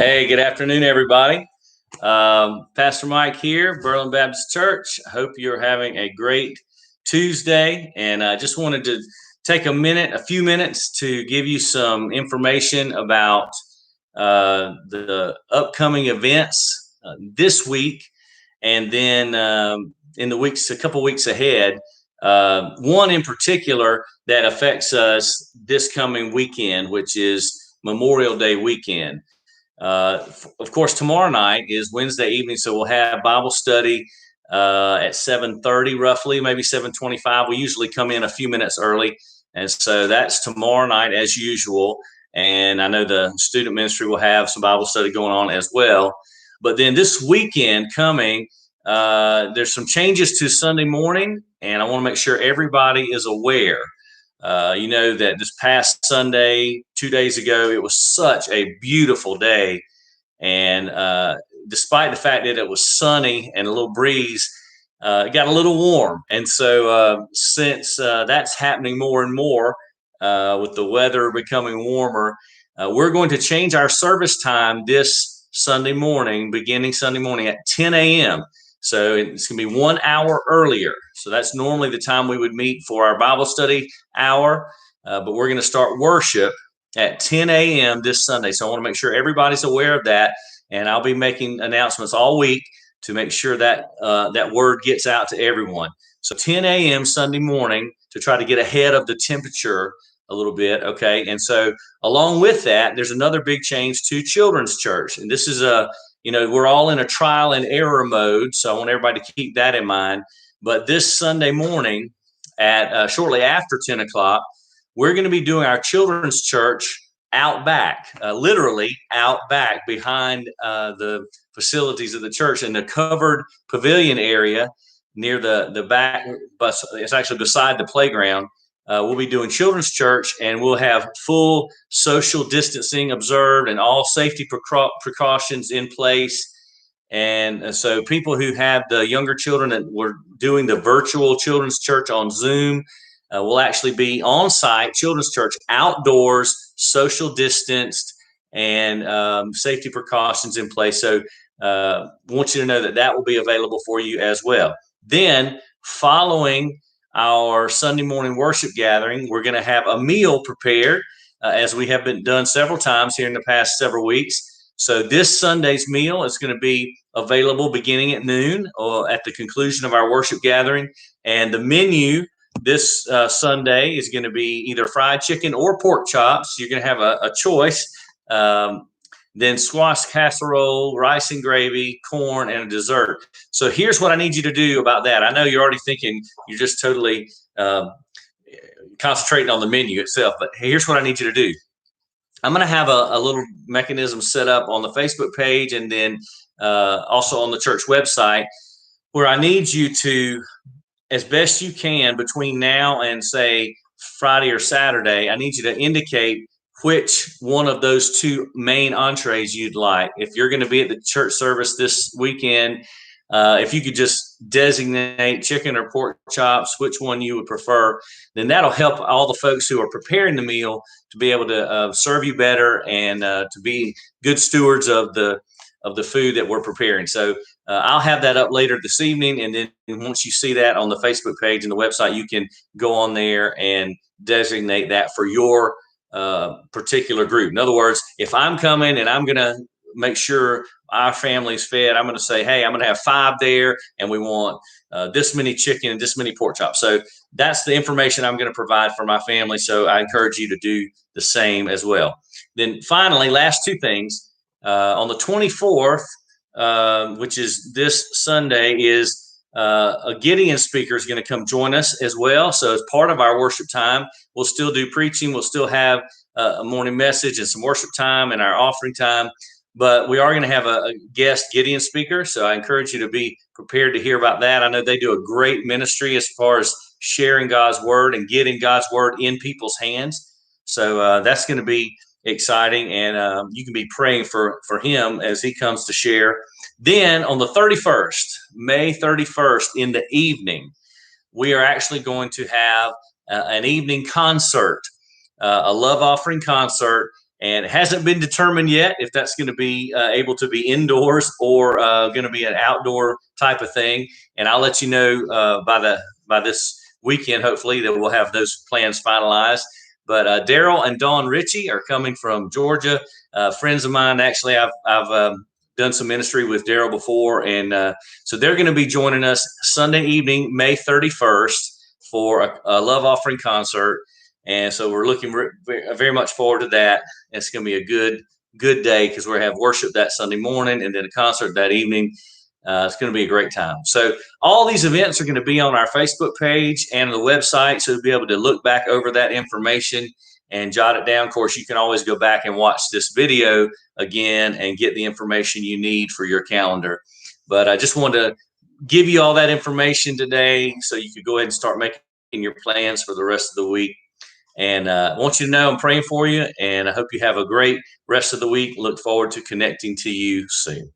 Hey, good afternoon, everybody. Pastor Mike here, Berlin Baptist Church. I hope you're having a great Tuesday. And I just wanted to take a few minutes to give you some information about the upcoming events this week, and then in a couple weeks ahead. One in particular that affects us this coming weekend, which is Memorial Day weekend. Of course, tomorrow night is Wednesday evening, so we'll have Bible study at 7:30, roughly, maybe 7:25. We usually come in a few minutes early, and so that's tomorrow night as usual. And I know the student ministry will have some Bible study going on as well. But then this weekend coming, there's some changes to Sunday morning, and I want to make sure everybody is aware. You know that this past Sunday, 2 days ago, it was such a beautiful day. And despite the fact that it was sunny and a little breeze, it got a little warm. And so since that's happening more and more with the weather becoming warmer, we're going to change our service time this Sunday morning, beginning Sunday morning at 10 a.m. So it's going to be 1 hour earlier. So that's normally the time we would meet for our Bible study hour. But we're going to start worship at 10 a.m. this Sunday. So I want to make sure everybody's aware of that. And I'll be making announcements all week to make sure that that word gets out to everyone. So 10 a.m. Sunday morning to try to get ahead of the temperature a little bit. Okay. And so along with that, there's another big change to Children's Church. And this is we're all in a trial and error mode. So I want everybody to keep that in mind. But this Sunday morning at shortly after 10 o'clock, we're going to be doing our Children's Church out back, literally out back behind the facilities of the church in the covered pavilion area near the back. It's actually beside the playground. We'll be doing Children's Church, and we'll have full social distancing observed and all safety precautions in place. And so people who have the younger children that we're doing the virtual Children's Church on Zoom will actually be on site, Children's Church, outdoors, social distanced, and safety precautions in place. So I want you to know that that will be available for you as well. Then following our Sunday morning worship gathering, we're going to have a meal prepared as we have been done several times here in the past several weeks. So this Sunday's meal is going to be available beginning at noon or at the conclusion of our worship gathering. And the menu this Sunday is going to be either fried chicken or pork chops. You're going to have a choice. Then squash casserole, rice and gravy, corn, and a dessert. So here's what I need you to do about that. I know you're already thinking you're just totally concentrating on the menu itself, but here's what I need you to do. I'm going to have a little mechanism set up on the Facebook page and then also on the church website where I need you to, as best you can between now and say Friday or Saturday, I need you to indicate which one of those two main entrees you'd like. If you're going to be at the church service this weekend, if you could just designate chicken or pork chops, which one you would prefer, then that'll help all the folks who are preparing the meal to be able to serve you better and to be good stewards of the food that we're preparing. So I'll have that up later this evening. And then once you see that on the Facebook page and the website, you can go on there and designate that for your particular group. In other words, if I'm coming and I'm going to make sure our family's fed, I'm going to say, hey, I'm going to have 5 there and we want this many chicken and this many pork chops. So that's the information I'm going to provide for my family. So I encourage you to do the same as well. Then finally, last 2 things. On the 24th, which is this Sunday, is a Gideon speaker is going to come join us as well. So as part of our worship time, we'll still do preaching. We'll still have a morning message and some worship time and our offering time. But we are going to have a guest Gideon speaker. So I encourage you to be prepared to hear about that. I know they do a great ministry as far as sharing God's word and getting God's word in people's hands. So that's going to be exciting, and you can be praying for him as he comes to share. Then on the 31st, May 31st, in the evening, we are actually going to have an evening concert, a love offering concert, And it hasn't been determined yet if that's going to be able to be indoors or going to be an outdoor type of thing. And I'll let you know by this weekend, hopefully, that we'll have those plans finalized. But Daryl and Dawn Ritchie are coming from Georgia. Friends of mine, actually, I've done some ministry with Daryl before, and so they're going to be joining us Sunday evening, May 31st, for a love offering concert. And so we're looking very much forward to that. It's going to be a good day because we're going to have worship that Sunday morning and then a concert that evening. It's going to be a great time. So all these events are going to be on our Facebook page and the website, so you'll be able to look back over that information and jot it down. Of course, you can always go back and watch this video again and get the information you need for your calendar. But I just wanted to give you all that information today so you could go ahead and start making your plans for the rest of the week. And I want you to know I'm praying for you, and I hope you have a great rest of the week. Look forward to connecting to you soon.